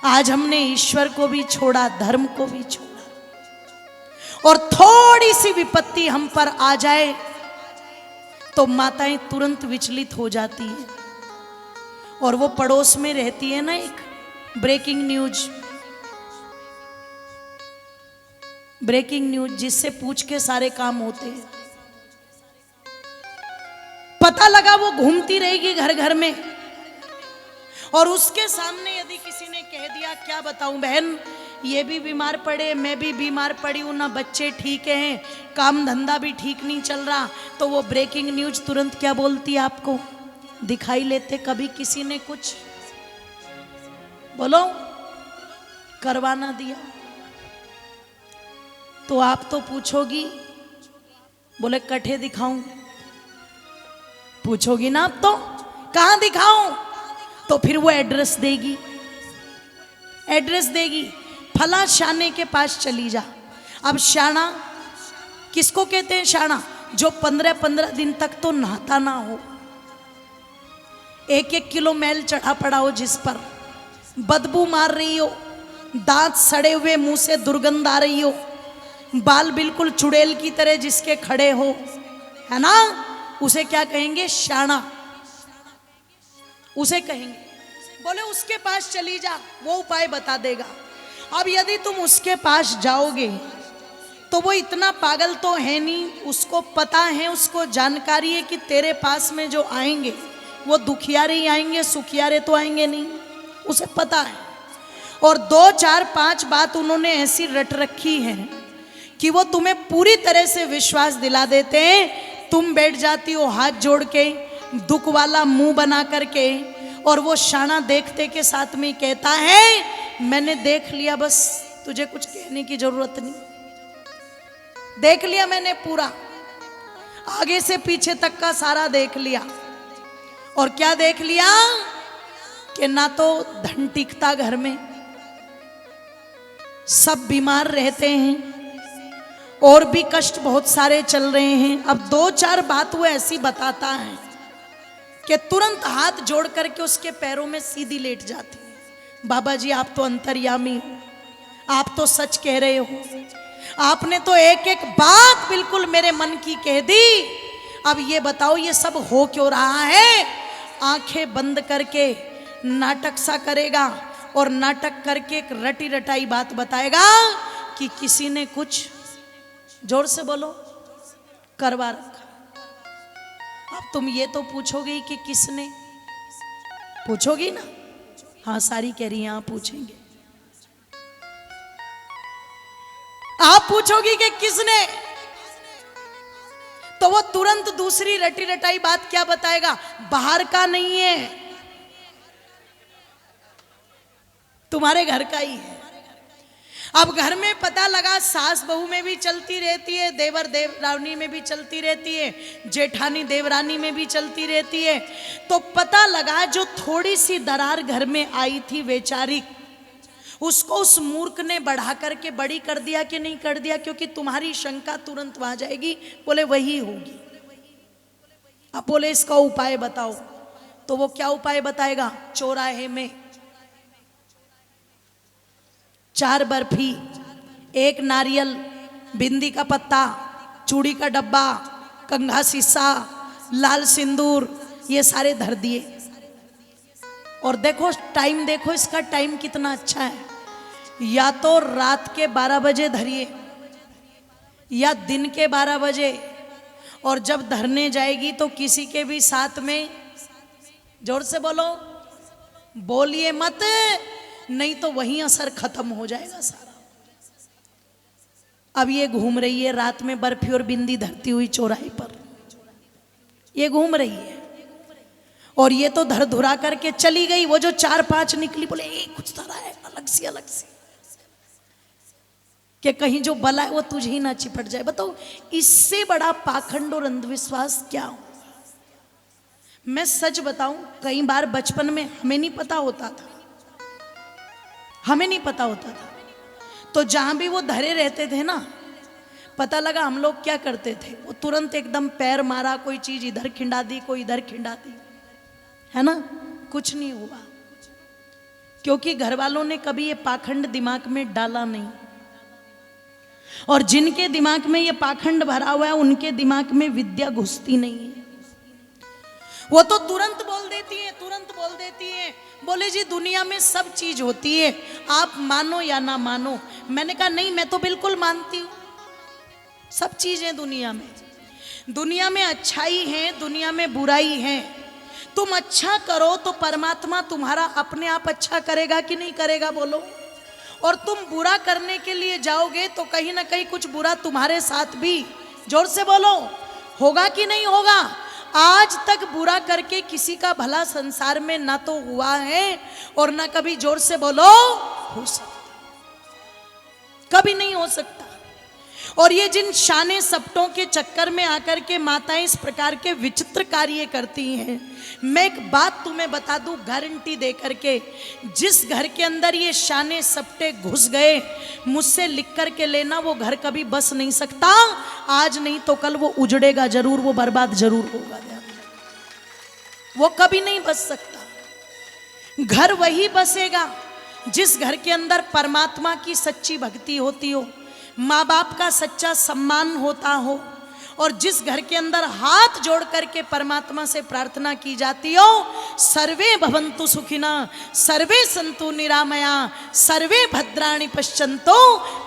आज हमने ईश्वर को भी छोड़ा, धर्म को भी छोड़ा, और थोड़ी सी विपत्ति हम पर आ जाए तो माताएं तुरंत विचलित हो जाती हैं। और वो पड़ोस में रहती है ना एक ब्रेकिंग न्यूज जिससे पूछ के सारे काम होते हैं। पता लगा वो घूमती रहेगी घर घर में, और उसके सामने यदि किसी ने कह दिया, क्या बताऊं बहन, ये भी बीमार पड़े, मैं भी बीमार पड़ी हूं ना, बच्चे ठीक हैं, काम धंधा भी ठीक नहीं चल रहा, तो वो ब्रेकिंग न्यूज तुरंत क्या बोलती है आपको दिखाई लेते। कभी किसी ने कुछ बोलो करवाना दिया तो आप तो पूछोगी, बोले कठे दिखाऊं, पूछोगी ना आप तो कहां दिखाऊं, तो फिर वो एड्रेस देगी, फला शाने के पास चली जा। अब शाना किसको कहते हैं? शाना जो 15-15 दिन तक तो नहाता ना हो, 1-1 किलो मैल चढ़ा पड़ा हो, जिस पर बदबू मार रही हो, दांत सड़े हुए, मुंह से दुर्गंध आ रही हो, बाल बिल्कुल चुड़ैल की तरह जिसके खड़े हो, है ना, उसे क्या कहेंगे? शाना उसे कहेंगे। बोले उसके पास चली जा, वो उपाय बता देगा। अब यदि तुम उसके पास जाओगे तो वो इतना पागल तो है नहीं, उसको पता है, उसको जानकारी है कि तेरे पास में जो आएंगे वो दुखियारे ही आएंगे, सुखियारे तो आएंगे नहीं, उसे पता है। और 2, 4, 5 बात उन्होंने ऐसी रट रखी है कि वो तुम्हें पूरी तरह से विश्वास दिला देते हैं। तुम बैठ जाती हो हाथ जोड़ के, दुख वाला मुंह बना करके, और वो शाना देखते के साथ में कहता है मैंने देख लिया, बस तुझे कुछ कहने की जरूरत नहीं, देख लिया मैंने पूरा, आगे से पीछे तक का सारा देख लिया। और क्या देख लिया कि ना तो धन टिकता घर में, सब बीमार रहते हैं, और भी कष्ट बहुत सारे चल रहे हैं। अब 2-4 बात वो ऐसी बताता है कि तुरंत हाथ जोड़ करके उसके पैरों में सीधी लेट जाती है। बाबा जी आप तो अंतर्यामी हो, आप तो सच कह रहे हो, आपने तो एक एक बात बिल्कुल मेरे मन की कह दी। अब ये बताओ ये सब हो क्यों रहा है? आंखें बंद करके नाटक सा करेगा, और नाटक करके एक रटी रटाई बात बताएगा कि किसी ने कुछ, जोर से बोलो, करवा रखा। अब तुम ये तो पूछोगी कि किसने, पूछोगी ना? हाँ सारी कह रही हैं आप पूछेंगे, आप पूछोगी कि किसने, तो वो तुरंत दूसरी रटी रटाई बात क्या बताएगा? बाहर का नहीं है, तुम्हारे घर का ही है। अब घर में पता लगा सास बहू में भी चलती रहती है, देवर देवरानी में भी चलती रहती है, जेठानी देवरानी में भी चलती रहती है, तो पता लगा जो थोड़ी सी दरार घर में आई थी वैचारिक, उसको उस मूर्ख ने बढ़ा करके बड़ी कर दिया कि नहीं कर दिया? क्योंकि तुम्हारी शंका तुरंत वहां जाएगी, बोले वही होगी। अब बोले इसका उपाय बताओ, तो वो क्या उपाय बताएगा? चौराहे में 4 बर्फी, 1 नारियल, बिंदी का पत्ता, चूड़ी का डब्बा, कंघा शीशा, लाल सिंदूर, ये सारे धर दिए। और देखो टाइम, देखो इसका टाइम कितना अच्छा है, या तो रात के 12 बजे धरिए या दिन के 12 बजे, और जब धरने जाएगी तो किसी के भी साथ में, जोर से बोलो, बोलिए मत, नहीं तो वहीं असर खत्म हो जाएगा सारा। अब ये घूम रही है रात में बर्फी और बिंदी धरती हुई चौराहे पर, ये घूम रही है, और ये तो धर धुरा करके चली गई। वो जो 4-5 निकली, बोले कुछ धरा है अलग सी कि कहीं जो बला है वो तुझे ही ना चिपट जाए। बताओ इससे बड़ा पाखंड और अंधविश्वास क्या हो? मैं सच बताऊं, कई बार बचपन में हमें नहीं पता होता था, हमें नहीं पता होता था, तो जहां भी वो धरे रहते थे ना, पता लगा हम लोग क्या करते थे, वो तुरंत एकदम पैर मारा, कोई चीज इधर खिंडा दी, कोई इधर खिंडा दी, है ना, कुछ नहीं हुआ। क्योंकि घर वालों ने कभी ये पाखंड दिमाग में डाला नहीं, और जिनके दिमाग में ये पाखंड भरा हुआ है उनके दिमाग में विद्या घुसती नहीं है। वो तो तुरंत बोल देती है, तुरंत बोल देती है, बोले जी दुनिया में सब चीज होती है, आप मानो या ना मानो। मैंने कहा नहीं, मैं तो बिल्कुल मानती हूँ, सब चीजें दुनिया में, दुनिया में अच्छाई है, दुनिया में बुराई है। तुम अच्छा करो तो परमात्मा तुम्हारा अपने आप अच्छा करेगा कि नहीं करेगा बोलो, और तुम बुरा करने के लिए जाओगे तो कहीं ना कहीं कुछ बुरा तुम्हारे साथ भी, जोर से बोलो, होगा कि नहीं होगा। आज तक बुरा करके किसी का भला संसार में ना तो हुआ है और ना कभी, जोर से बोलो, हो सकता, कभी नहीं हो सकता। और ये जिन शाने सपटों के चक्कर में आकर के माताएं इस प्रकार के विचित्र कार्य करती हैं, मैं एक बात तुम्हें बता दूं गारंटी दे करके, जिस घर के अंदर ये शाने सपटे घुस गए, मुझसे लिख करके लेना, वो घर कभी बस नहीं सकता। आज नहीं तो कल वो उजड़ेगा जरूर, वो बर्बाद जरूर होगा, वो कभी नहीं बस सकता। घर वही बसेगा जिस घर के अंदर परमात्मा की सच्ची भक्ति होती हो, माँ बाप का सच्चा सम्मान होता हो, और जिस घर के अंदर हाथ जोड़ करके परमात्मा से प्रार्थना की जाती हो, सर्वे भवन्तु सुखिना, सर्वे सन्तु निरामया, सर्वे भद्राणि पश्यन्तु,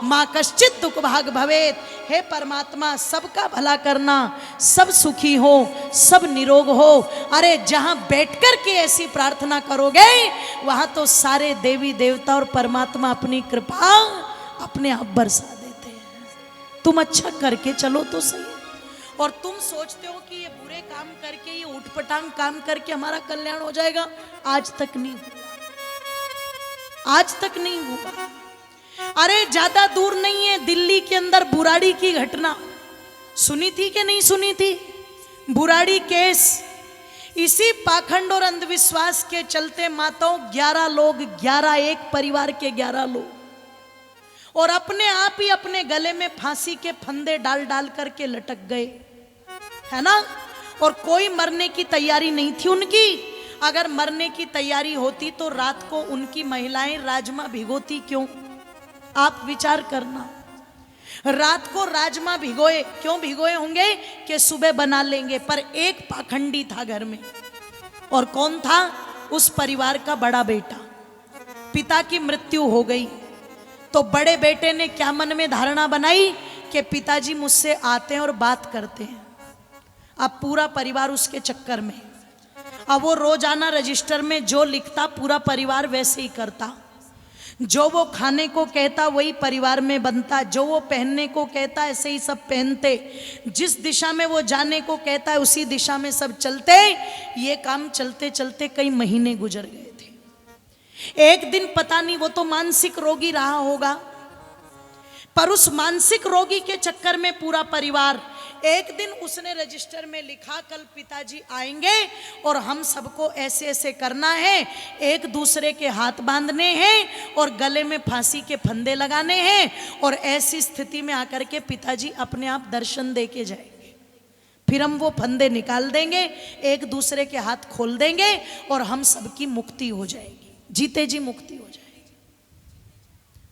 माँ कश्चित् दुख भाग भवेत्। हे परमात्मा, सबका भला करना, सब सुखी हो, सब निरोग हो। अरे जहाँ बैठकर के ऐसी प्रार्थना करोगे वहां तो सारे देवी देवता और परमात्मा अपनी कृपा अपने आप बरसा देते हैं। तुम अच्छा करके चलो तो सही। और तुम सोचते हो कि ये बुरे काम करके, ये उठपटांग काम करके हमारा कल्याण हो जाएगा, आज तक नहीं हुआ, आज तक नहीं हुआ। अरे ज्यादा दूर नहीं है, दिल्ली के अंदर बुराड़ी की घटना सुनी थी कि नहीं सुनी थी? बुराड़ी केस, इसी पाखंड और अंधविश्वास के चलते माताओं 11 लोग, 11 एक परिवार के 11 लोग, और अपने आप ही अपने गले में फांसी के फंदे डाल डाल करके लटक गए, है ना। और कोई मरने की तैयारी नहीं थी उनकी। अगर मरने की तैयारी होती तो रात को उनकी महिलाएं राजमा भिगोती क्यों? आप विचार करना। रात को राजमा भिगोए, क्यों भिगोए होंगे? कि सुबह बना लेंगे। पर एक पाखंडी था घर में, और कौन था? उस परिवार का बड़ा बेटा। पिता की मृत्यु हो गई तो बड़े बेटे ने क्या मन में धारणा बनाई कि पिताजी मुझसे आते हैं और बात करते हैं। अब पूरा परिवार उसके चक्कर में। अब वो रोजाना रजिस्टर में जो लिखता पूरा परिवार वैसे ही करता। जो वो खाने को कहता वही परिवार में बनता। जो वो पहनने को कहता ऐसे ही सब पहनते। जिस दिशा में वो जाने को कहता है उसी दिशा में सब चलते। ये काम चलते चलते कई महीने गुजर गए थे। एक दिन पता नहीं, वो तो मानसिक रोगी रहा होगा, पर उस मानसिक रोगी के चक्कर में पूरा परिवार, एक दिन उसने रजिस्टर में लिखा कल पिताजी आएंगे और हम सबको ऐसे ऐसे करना है, एक दूसरे के हाथ बांधने हैं और गले में फांसी के फंदे लगाने हैं, और ऐसी स्थिति में आकर के पिताजी अपने आप दर्शन दे के जाएंगे। फिर हम वो फंदे निकाल देंगे, एक दूसरे के हाथ खोल देंगे और हम सबकी मुक्ति हो जाएगी, जीते जी मुक्ति हो जाएगी।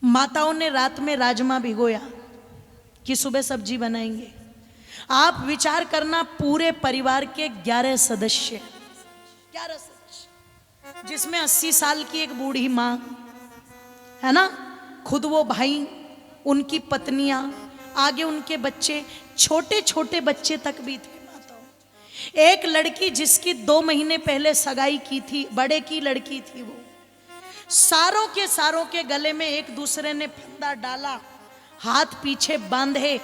माताओं ने रात में राजमा भिगोया कि सुबह सब्जी बनाएंगे। आप विचार करना, पूरे परिवार के 11 सदस्य, 11 सदस्य, जिसमें 80 साल की एक बूढ़ी माँ है ना, खुद वो भाई, उनकी पत्नियां, आगे उनके बच्चे, छोटे छोटे बच्चे तक भी थे माताओं। एक लड़की जिसकी 2 महीने पहले सगाई की थी, बड़े की लड़की थी वो। सारों के गले में एक दूसरे ने फंदा डाला, हाथ पीछे बांधे,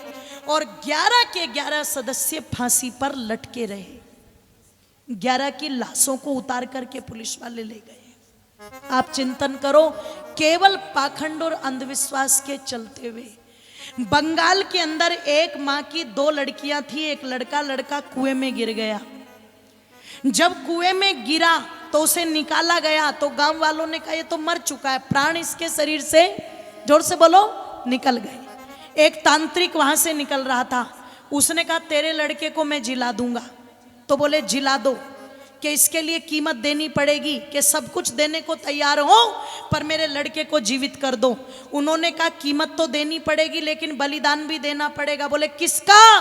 और 11 के 11 सदस्य फांसी पर लटके रहे। 11 की लाशों को उतार करके पुलिस वाले ले गए। आप चिंतन करो, केवल पाखंड और अंधविश्वास के चलते हुए। बंगाल के अंदर एक माँ की 2 लड़कियां थी, एक लड़का कुएं में गिर गया। जब कुएं में गिरा तो उसे निकाला गया तो गांव वालों ने कहा ये तो मर चुका है, प्राण इसके शरीर से, जोर से बोलो, निकल गए। एक तांत्रिक वहां से निकल रहा था, उसने कहा तेरे लड़के को मैं जिला दूंगा। तो बोले जिला दो, कि इसके लिए कीमत देनी पड़ेगी, कि सब कुछ देने को तैयार हो पर मेरे लड़के को जीवित कर दो। उन्होंने कहा कीमत तो देनी पड़ेगी लेकिन बलिदान भी देना पड़ेगा। बोले किसका?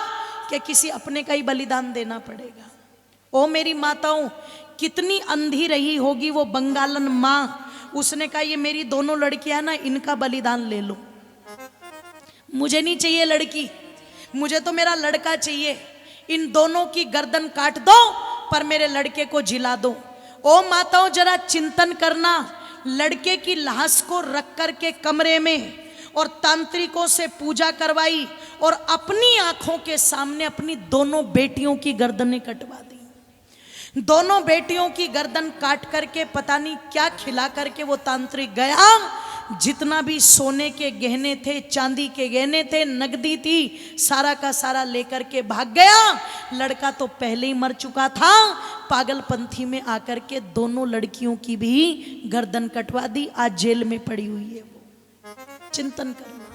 कि किसी अपने का ही बलिदान देना पड़ेगा। ओ मेरी माताओं, कितनी अंधी रही होगी वो बंगालन माँ। उसने कहा ये मेरी दोनों लड़कियां ना, इनका बलिदान ले लो, मुझे नहीं चाहिए लड़की, मुझे तो मेरा लड़का चाहिए। इन दोनों की गर्दन काट दो पर मेरे लड़के को जिला दो। ओ माताओं जरा चिंतन करना, लड़के की लाश को रख कर के कमरे में और तांत्रिकों से पूजा करवाई और अपनी आंखों के सामने अपनी दोनों बेटियों की गर्दनें कटवा दी। दोनों बेटियों की गर्दन काट करके पता नहीं क्या खिला करके वो तांत्रिक गया। जितना भी सोने के गहने थे, चांदी के गहने थे, नगदी थी, सारा का सारा लेकर के भाग गया। लड़का तो पहले ही मर चुका था। पागलपंथी में आकर के दोनों लड़कियों की भी गर्दन कटवा दी। आज जेल में पड़ी हुई है वो। चिंतन करना,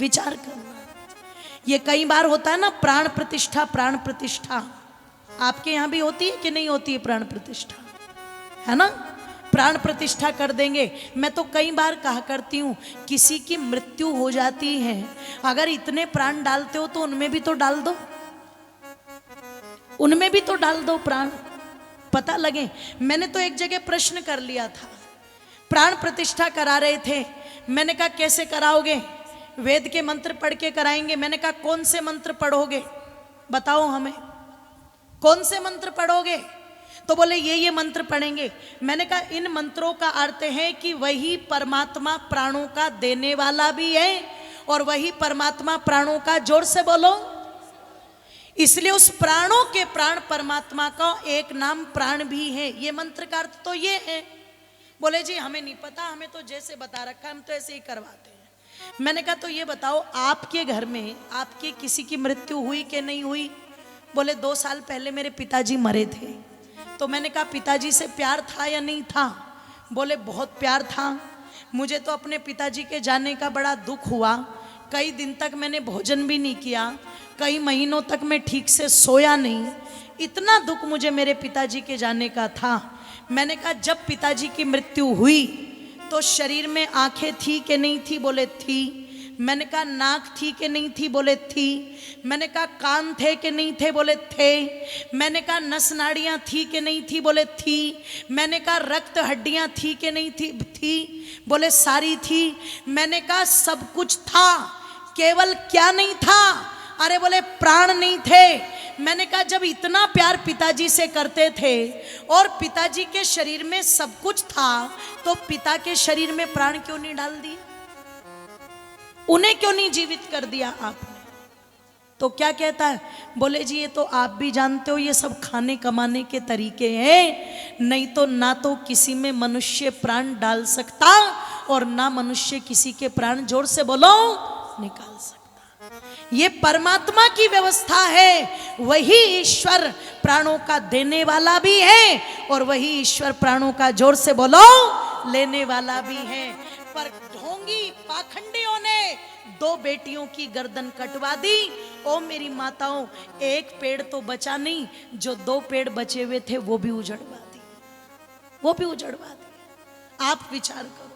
विचार करना। ये कई बार होता है ना, प्राण प्रतिष्ठा। प्राण प्रतिष्ठा आपके यहां भी होती है कि नहीं होती है? प्राण प्रतिष्ठा है ना, प्राण प्रतिष्ठा कर देंगे। मैं तो कई बार कहा करती हूँ, किसी की मृत्यु हो जाती है, अगर इतने प्राण डालते हो तो उनमें भी तो डाल दो, उनमें भी तो डाल दो प्राण, पता लगे। मैंने तो एक जगह प्रश्न कर लिया था, प्राण प्रतिष्ठा करा रहे थे। मैंने कहा कैसे कराओगे? वेद के मंत्र पढ़ के कराएंगे। मैंने कहा कौन से मंत्र पढ़ोगे, बताओ हमें, कौन से मंत्र पढ़ोगे? तो बोले ये मंत्र पढ़ेंगे। मैंने कहा इन मंत्रों का अर्थ है कि वही परमात्मा प्राणों का देने वाला भी है और वही परमात्मा प्राणों का, जोर से बोलो, इसलिए उस प्राणों के प्राण परमात्मा का एक नाम प्राण भी है। ये मंत्र का अर्थ तो ये है। बोले जी हमें नहीं पता, हमें तो जैसे बता रखा है हम तो ऐसे ही करवाते हैं। मैंने कहा तो ये बताओ, आपके घर में आपके किसी की मृत्यु हुई कि नहीं हुई? बोले 2 साल पहले मेरे पिताजी मरे थे। तो मैंने कहा पिताजी से प्यार था या नहीं था? बोले बहुत प्यार था। मुझे तो अपने पिताजी के जाने का बड़ा दुख हुआ। कई दिन तक मैंने भोजन भी नहीं किया, कई महीनों तक मैं ठीक से सोया नहीं, इतना दुख मुझे मेरे पिताजी के जाने का था। मैंने कहा जब पिताजी की मृत्यु हुई तो शरीर में आंखें थी कि नहीं थी? बोले थी। मैंने कहा नाक थी कि नहीं थी? बोले थी। मैंने कहा कान थे कि नहीं थे? बोले थे। मैंने कहा नस नाड़ियाँ थी कि नहीं थी? बोले थी। मैंने कहा रक्त हड्डियाँ थी कि नहीं थी? थी। बोले सारी थी। मैंने कहा सब कुछ था, केवल क्या नहीं था? अरे बोले प्राण नहीं थे। मैंने कहा जब इतना प्यार पिताजी से करते थे और पिताजी के शरीर में सब कुछ था तो पिता के शरीर में प्राण क्यों नहीं डाल दिए? उन्हें क्यों नहीं जीवित कर दिया आपने? तो क्या कहता है? बोले जी ये तो आप भी जानते हो, ये सब खाने कमाने के तरीके हैं, नहीं तो ना तो किसी में मनुष्य प्राण डाल सकता और ना मनुष्य किसी के प्राण, जोर से बोलो, निकाल सकता। ये परमात्मा की व्यवस्था है। वही ईश्वर प्राणों का देने वाला भी है और वही ईश्वर प्राणों का, जोर से बोलो, लेने वाला भी है। पर ढोंगी पाखंडियों ने 2 बेटियों की गर्दन कटवा दी। ओ मेरी माताओं, एक पेड़ तो बचा नहीं, जो 2 पेड़ बचे हुए थे वो भी उजड़वा दिए, वो भी उजड़वा दिए। आप विचार करो।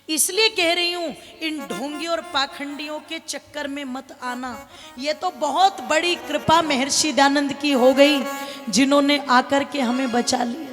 इसलिए कह रही हूं, इन ढोंगी और पाखंडियों के चक्कर में मत आना। ये तो बहुत बड़ी कृपा महर्षि दयानंद की हो गई, जिन्होंने आकर के हमें बचा लिया।